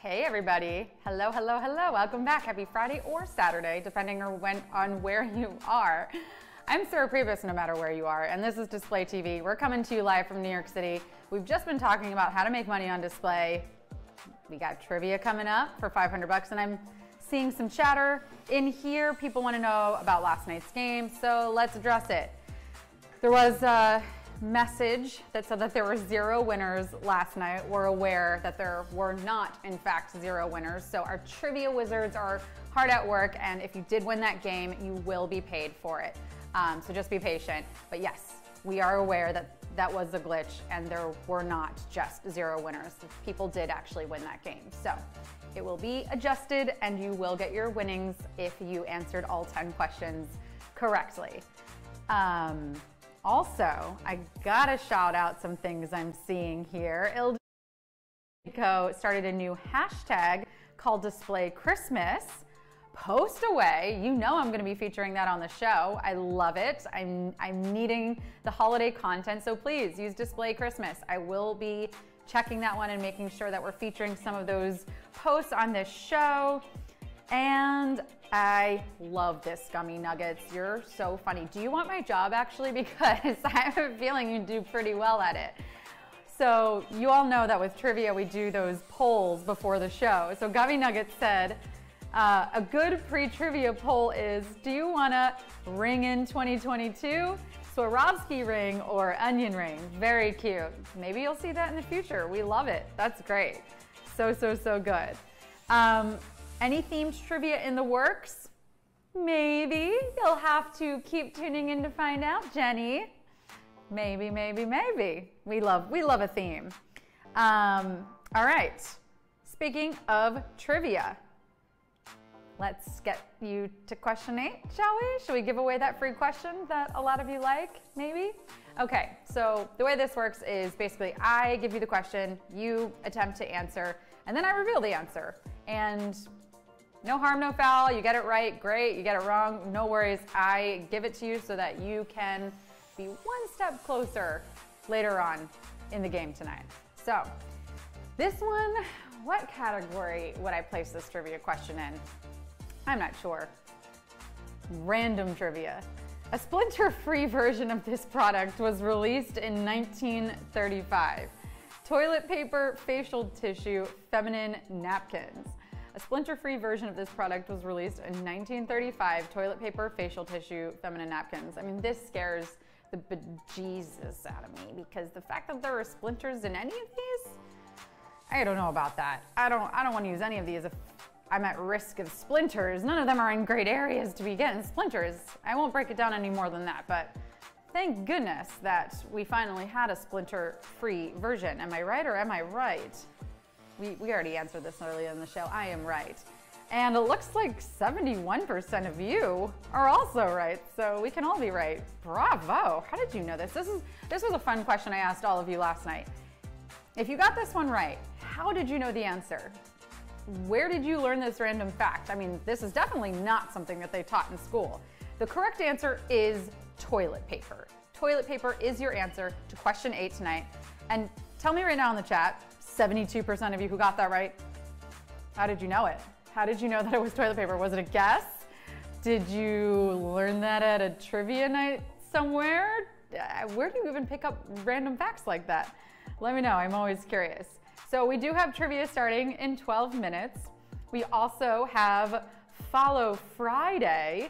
Hey everybody, hello, hello, hello, welcome back. Happy Friday or Saturday, depending on where you are. I'm Sarah Pribis, no matter where you are, and this is Display TV. We're coming to you live from New York City. We've just been talking about how to make money on display. We got trivia coming up for $500, and I'm seeing some chatter in here. People want to know about last night's game, so let's address it. There was a message that said that there were 0 winners last night. We're aware that there were not, in fact, 0 winners. So our trivia wizards are hard at work, and if you did win that game, you will be paid for it. So just be patient. But yes, we are aware that that was a glitch, and there were not just 0 winners. People did actually win that game. So it will be adjusted, and you will get your winnings if you answered all 10 questions correctly. Also, I gotta shout out some things I'm seeing here. Ildico started a new hashtag called Display Christmas. Post away. You know I'm gonna be featuring that on the show. I love it. I'm needing the holiday content, so please use Display Christmas. I will be checking that one and making sure that we're featuring some of those posts on this show. And I love this Gummy Nuggets. You're so funny. Do you want my job actually? Because I have a feeling you do pretty well at it. So you all know that with trivia, we do those polls before the show. So Gummy Nuggets said, a good pre-trivia poll is, do you want to ring in 2022? Swarovski ring or onion ring? Very cute. Maybe you'll see that in the future. We love it. That's great. So good. Any themed trivia in the works? Maybe. You'll have to keep tuning in to find out, Jenny. Maybe. We love a theme. All right. Speaking of trivia, let's get you to question 8, shall we? Should we give away that free question that a lot of you like, maybe? Okay, so the way this works is basically I give you the question, you attempt to answer, and then I reveal the answer. And no harm, no foul. You get it right, great. You get it wrong, no worries. I give it to you so that you can be one step closer later on in the game tonight. So this one, what category would I place this trivia question in? I'm not sure. Random trivia. A splinter-free version of this product was released in 1935. Toilet paper, facial tissue, feminine napkins. A splinter-free version of this product was released in 1935. Toilet paper, facial tissue, feminine napkins. I mean, this scares the bejesus out of me because the fact that there are splinters in any of these, I don't know about that. I don't want to use any of these if I'm at risk of splinters. None of them are in great areas to be getting splinters. I won't break it down any more than that, but thank goodness that we finally had a splinter-free version. Am I right or am I right? We already answered this earlier in the show. I am right. And it looks like 71% of you are also right, so we can all be right. Bravo. How did you know this? This was a fun question I asked all of you last night. If you got this one right, how did you know the answer? Where did you learn this random fact? I mean, this is definitely not something that they taught in school. The correct answer is toilet paper. Toilet paper is your answer to question 8 tonight. And tell me right now in the chat, 72% of you who got that right. How did you know it? How did you know that it was toilet paper? Was it a guess? Did you learn that at a trivia night somewhere? Where do you even pick up random facts like that? Let me know, I'm always curious. So we do have trivia starting in 12 minutes. We also have Follow Friday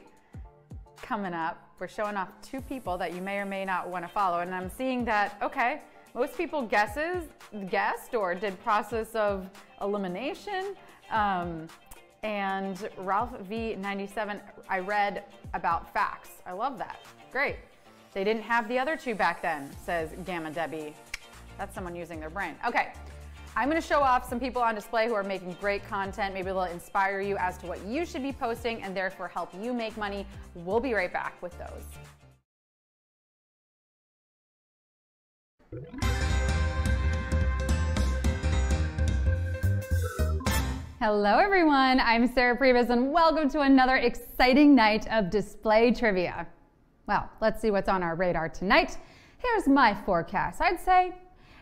coming up. We're showing off 2 people that you may or may not want to follow. And I'm seeing that, okay, most people guessed or did process of elimination. And Ralph V97, I read about facts. I love that. Great. They didn't have the other 2 back then, says Gamma Debbie. That's someone using their brain. Okay. I'm going to show off some people on display who are making great content. Maybe they'll inspire you as to what you should be posting and therefore help you make money. We'll be right back with those. Hello everyone, I'm Sarah Pribis and welcome to another exciting night of display trivia. Well, let's see what's on our radar tonight. Here's my forecast. I'd say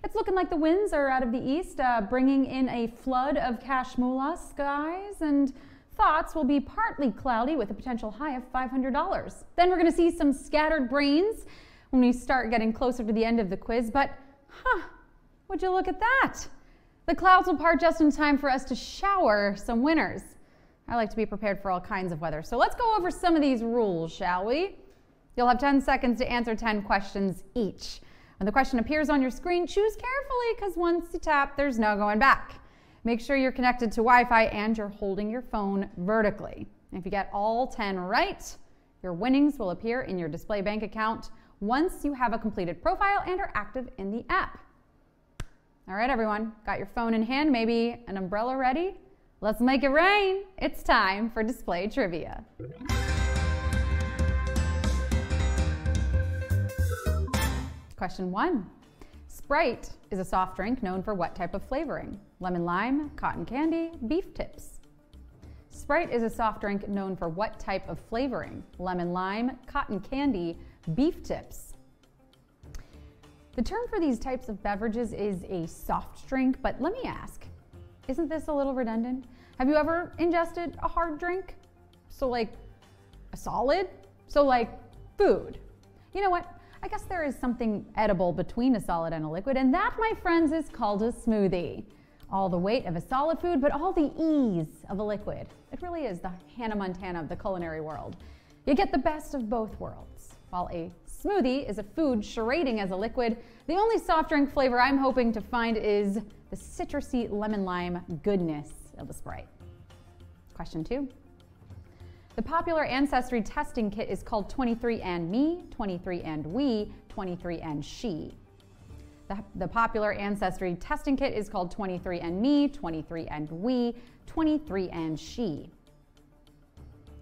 It's looking like the winds are out of the east, bringing in a flood of cash moolah, skies and thoughts will be partly cloudy with a potential high of $500. Then we're going to see some scattered brains when we start getting closer to the end of the quiz, but would you look at that? The clouds will part just in time for us to shower some winners. I like to be prepared for all kinds of weather. So let's go over some of these rules, shall we? You'll have 10 seconds to answer 10 questions each. When the question appears on your screen, choose carefully because once you tap, there's no going back. Make sure you're connected to Wi-Fi and you're holding your phone vertically. If you get all 10 right, your winnings will appear in your display bank account once you have a completed profile and are active in the app. All right, everyone, got your phone in hand, maybe an umbrella ready? Let's make it rain. It's time for display trivia. Question 1. Sprite is a soft drink known for what type of flavoring? Lemon lime, cotton candy, beef tips. Sprite is a soft drink known for what type of flavoring? Lemon lime, cotton candy, beef tips. The term for these types of beverages is a soft drink, but let me ask, isn't this a little redundant? Have you ever ingested a hard drink? So like a solid? So like food? You know what? I guess there is something edible between a solid and a liquid, and that, my friends, is called a smoothie. All the weight of a solid food, but all the ease of a liquid. It really is the Hannah Montana of the culinary world. You get the best of both worlds. While a smoothie is a food charading as a liquid, the only soft drink flavor I'm hoping to find is the citrusy lemon lime goodness of a Sprite. Question 2. The popular ancestry testing kit is called 23andMe, 23andWe, 23andShe. The popular ancestry testing kit is called 23andMe, 23andWe, 23andShe.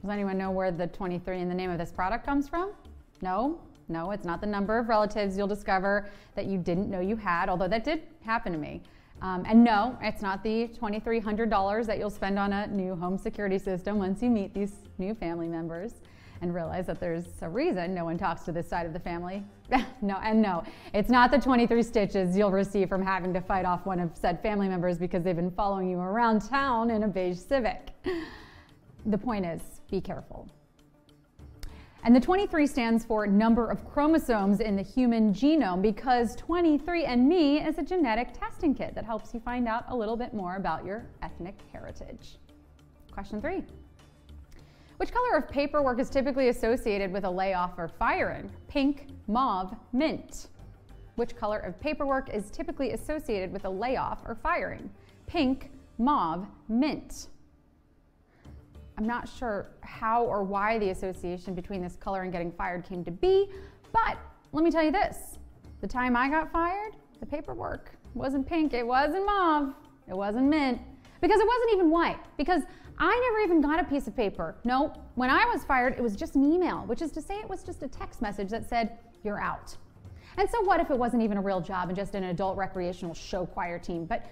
Does anyone know where the 23 in the name of this product comes from? No? No, it's not the number of relatives you'll discover that you didn't know you had, although that did happen to me. And no, it's not the $2,300 that you'll spend on a new home security system once you meet these new family members and realize that there's a reason no one talks to this side of the family. No, it's not the 23 stitches you'll receive from having to fight off one of said family members because they've been following you around town in a beige Civic. The point is, be careful. And the 23 stands for number of chromosomes in the human genome because 23andMe is a genetic testing kit that helps you find out a little bit more about your ethnic heritage. Question 3. Which color of paperwork is typically associated with a layoff or firing? Pink, mauve, mint. Which color of paperwork is typically associated with a layoff or firing? Pink, mauve, mint. I'm not sure how or why the association between this color and getting fired came to be, but let me tell you this. The time I got fired, the paperwork wasn't pink, it wasn't mauve, it wasn't mint, because it wasn't even white, because I never even got a piece of paper. No, when I was fired, it was just an email, which is to say it was just a text message that said, you're out. And so what if it wasn't even a real job and just an adult recreational show choir team? But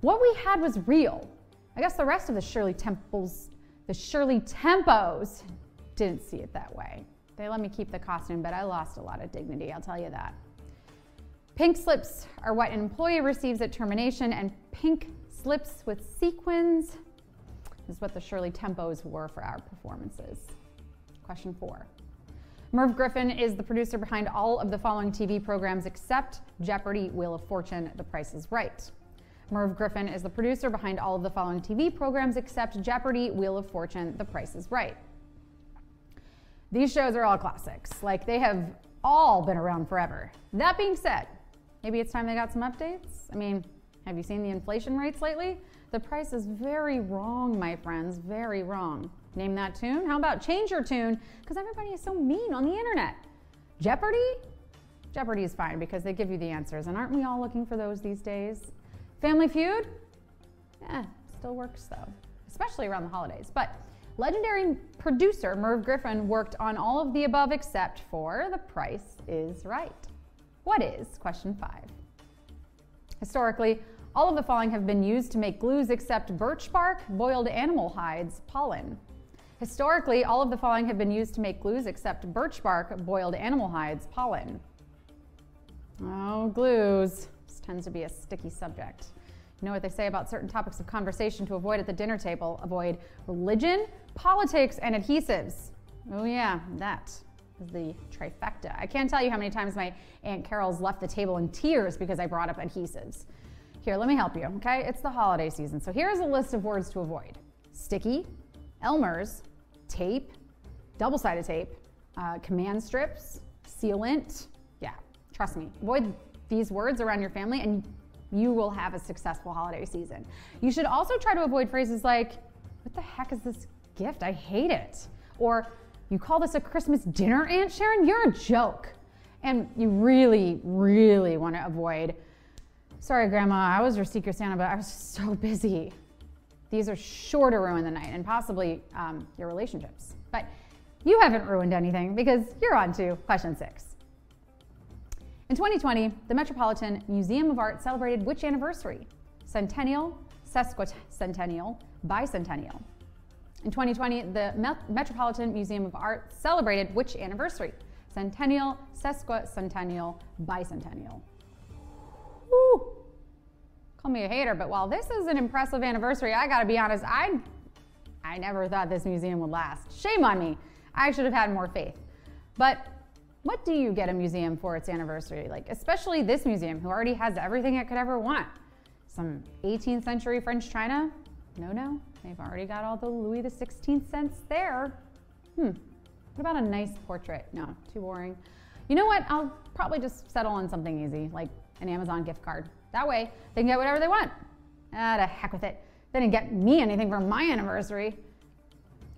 what we had was real. I guess the rest of the Shirley Tempos didn't see it that way. They let me keep the costume, but I lost a lot of dignity, I'll tell you that. Pink slips are what an employee receives at termination, and pink slips with sequins is what the Shirley Tempos wore for our performances. Question 4. Merv Griffin is the producer behind all of the following TV programs except Jeopardy, Wheel of Fortune, The Price is Right. Merv Griffin is the producer behind all of the following TV programs except Jeopardy, Wheel of Fortune, The Price is Right. These shows are all classics. Like, they have all been around forever. That being said, maybe it's time they got some updates. I mean, have you seen the inflation rates lately? The price is very wrong, my friends, very wrong. Name that tune? How about change your tune? Because everybody is so mean on the internet. Jeopardy? Jeopardy is fine because they give you the answers, and aren't we all looking for those these days? Family Feud? Still works though, especially around the holidays. But legendary producer Merv Griffin worked on all of the above except for The Price is Right. What is question 5? Historically, all of the following have been used to make glues except birch bark, boiled animal hides, pollen. Historically, all of the following have been used to make glues except birch bark, boiled animal hides, pollen. Oh, glues. This tends to be a sticky subject. You know what they say about certain topics of conversation to avoid at the dinner table? Avoid religion, politics, and adhesives. Oh yeah, that is the trifecta. I can't tell you how many times my Aunt Carol's left the table in tears because I brought up adhesives. Here, let me help you, okay? It's the holiday season, so here's a list of words to avoid. Sticky, Elmer's, tape, double-sided tape, command strips, sealant. Yeah, trust me, avoid these words around your family and you will have a successful holiday season. You should also try to avoid phrases like, what the heck is this gift? I hate it. Or, you call this a Christmas dinner, Aunt Sharon? You're a joke. And you really, really want to avoid, sorry, Grandma, I was your Secret Santa, but I was just so busy. These are sure to ruin the night and possibly your relationships. But you haven't ruined anything because you're on to question 6. In 2020, the Metropolitan Museum of Art celebrated which anniversary? Centennial, sesquicentennial, bicentennial. In 2020, the Metropolitan Museum of Art celebrated which anniversary? Centennial, sesquicentennial, bicentennial. Woo! Call me a hater, but while this is an impressive anniversary, I gotta be honest, I never thought this museum would last. Shame on me. I should have had more faith. But what do you get a museum for its anniversary? Like, especially this museum, who already has everything it could ever want. Some 18th century French china? No, they've already got all the Louis XVI cents there. What about a nice portrait? No, too boring. You know what? I'll probably just settle on something easy, like an Amazon gift card. That way, they can get whatever they want. Ah, to heck with it. They didn't get me anything for my anniversary.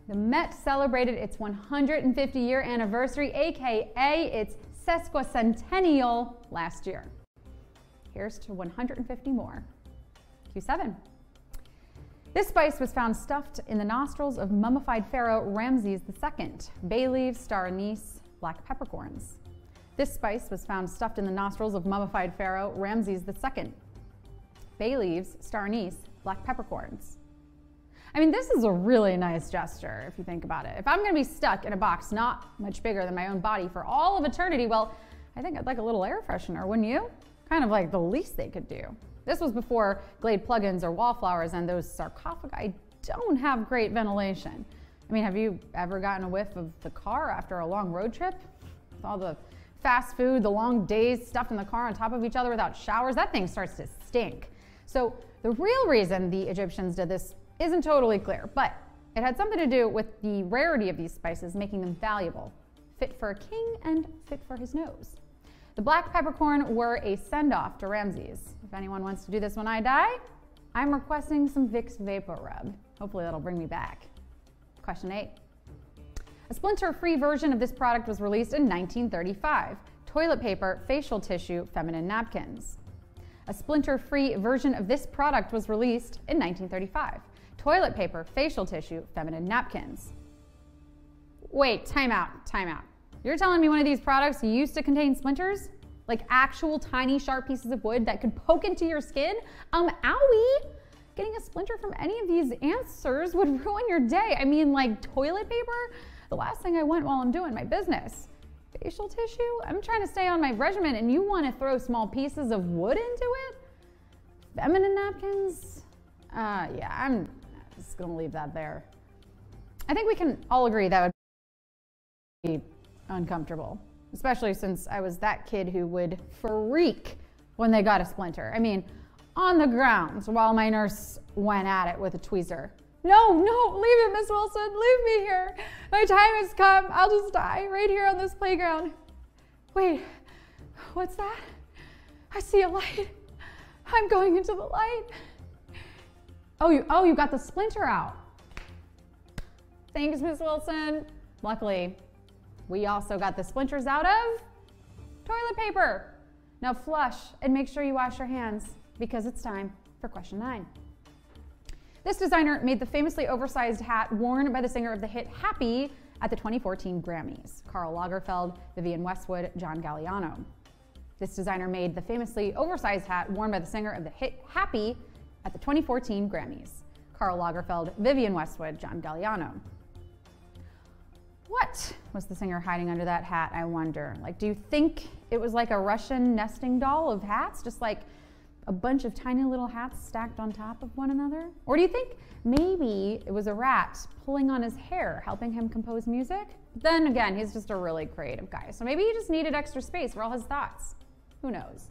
The Met celebrated its 150-year anniversary, aka its sesquicentennial, last year. Here's to 150 more. Q7. This spice was found stuffed in the nostrils of mummified pharaoh Ramses II. Bay leaves, star anise, black peppercorns. This spice was found stuffed in the nostrils of mummified pharaoh Ramses II. Bay leaves, star anise, black peppercorns. I mean, this is a really nice gesture if you think about it. If I'm going to be stuck in a box not much bigger than my own body for all of eternity, well, I think I'd like a little air freshener, wouldn't you? Kind of like the least they could do. This was before Glade plugins or wallflowers, and those sarcophagi don't have great ventilation. I mean, have you ever gotten a whiff of the car after a long road trip? With all the fast food, the long days stuffed in the car on top of each other without showers, that thing starts to stink. So the real reason the Egyptians did this isn't totally clear, but it had something to do with the rarity of these spices, making them valuable, fit for a king and fit for his nose. The black peppercorn were a send-off to Ramses. If anyone wants to do this when I die, I'm requesting some Vicks Vapor Rub. Hopefully that'll bring me back. Question 8. A splinter-free version of this product was released in 1935. Toilet paper, facial tissue, feminine napkins. A splinter-free version of this product was released in 1935. Toilet paper, facial tissue, feminine napkins. Wait, time out. You're telling me one of these products used to contain splinters? Like actual tiny sharp pieces of wood that could poke into your skin? Owie! Getting a splinter from any of these answers would ruin your day. I mean, like toilet paper? The last thing I want while I'm doing my business. Facial tissue? I'm trying to stay on my regimen and you want to throw small pieces of wood into it? Feminine napkins? Yeah, I'm just gonna leave that there. I think we can all agree that would be uncomfortable, especially since I was that kid who would freak when they got a splinter. I mean, on the ground while my nurse went at it with a tweezer. No, leave it, Miss Wilson, leave me here. My time has come. I'll just die right here on this playground. Wait, what's that? I see a light. I'm going into the light. Oh, you got the splinter out. Thanks, Miss Wilson. Luckily, we also got the splinters out of toilet paper. Now flush and make sure you wash your hands because it's time for question 9. This designer made the famously oversized hat worn by the singer of the hit Happy at the 2014 Grammys. Karl Lagerfeld, Vivienne Westwood, John Galliano. This designer made the famously oversized hat worn by the singer of the hit Happy at the 2014 Grammys. Karl Lagerfeld, Vivienne Westwood, John Galliano. What was the singer hiding under that hat, I wonder? Like, do you think it was like a Russian nesting doll of hats? Just like a bunch of tiny little hats stacked on top of one another? Or do you think maybe it was a rat pulling on his hair, helping him compose music? But then again, he's just a really creative guy, so maybe he just needed extra space for all his thoughts. Who knows?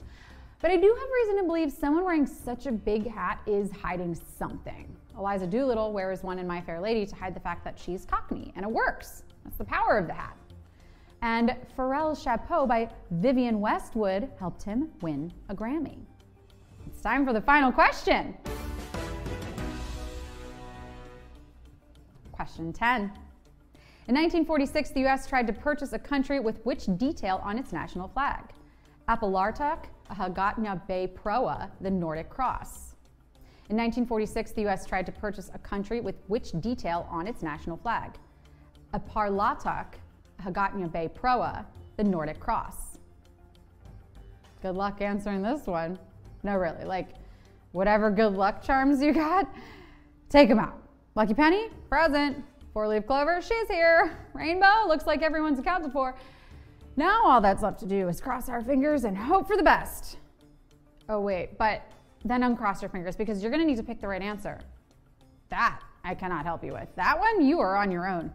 But I do have reason to believe someone wearing such a big hat is hiding something. Eliza Doolittle wears one in My Fair Lady to hide the fact that she's Cockney, and it works. That's the power of the hat. And Pharrell's Chapeau by Vivienne Westwood helped him win a Grammy. It's time for the final question. Question 10. In 1946, the U.S. tried to purchase a country with which detail on its national flag? Apalartak, Hagatna Bay Proa, the Nordic Cross. In 1946, the U.S. tried to purchase a country with which detail on its national flag? Apalartak, Hagatna Bay Proa, the Nordic Cross. Good luck answering this one. No, really, like, whatever good luck charms you got, take them out. Lucky penny, present. Four-leaf clover, she's here. Rainbow, looks like everyone's accounted for. Now all that's left to do is cross our fingers and hope for the best. Oh wait, but then uncross your fingers because you're gonna need to pick the right answer. That I cannot help you with. That one, you are on your own.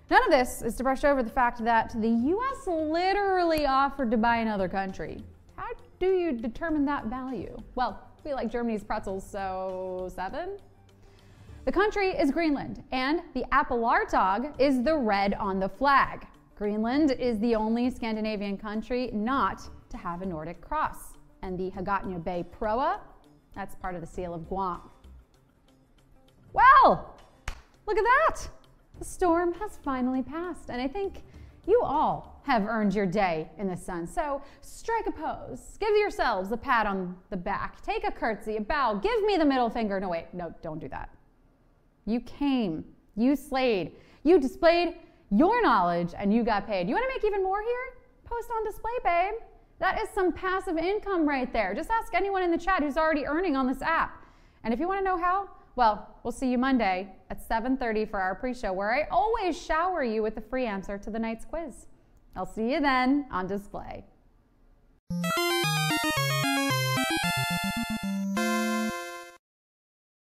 None of this is to brush over the fact that the US literally offered to buy another country. How do you determine that value? Well, we like Germany's pretzels, so 7? The country is Greenland, and the Apalartag is the red on the flag. Greenland is the only Scandinavian country not to have a Nordic cross. And the Hagatna Bay Proa, that's part of the Seal of Guam. Well, look at that. The storm has finally passed, and I think you all have earned your day in the sun. So strike a pose, give yourselves a pat on the back, take a curtsy, a bow, give me the middle finger. No, wait, no, don't do that. You came, you slayed, you displayed your knowledge, and you got paid. You want to make even more here? Post on display, babe. That is some passive income right there. Just ask anyone in the chat who's already earning on this app. And if you want to know how, well, we'll see you Monday at 7:30 for our pre-show, where I always shower you with the free answer to the night's quiz. I'll see you then on display.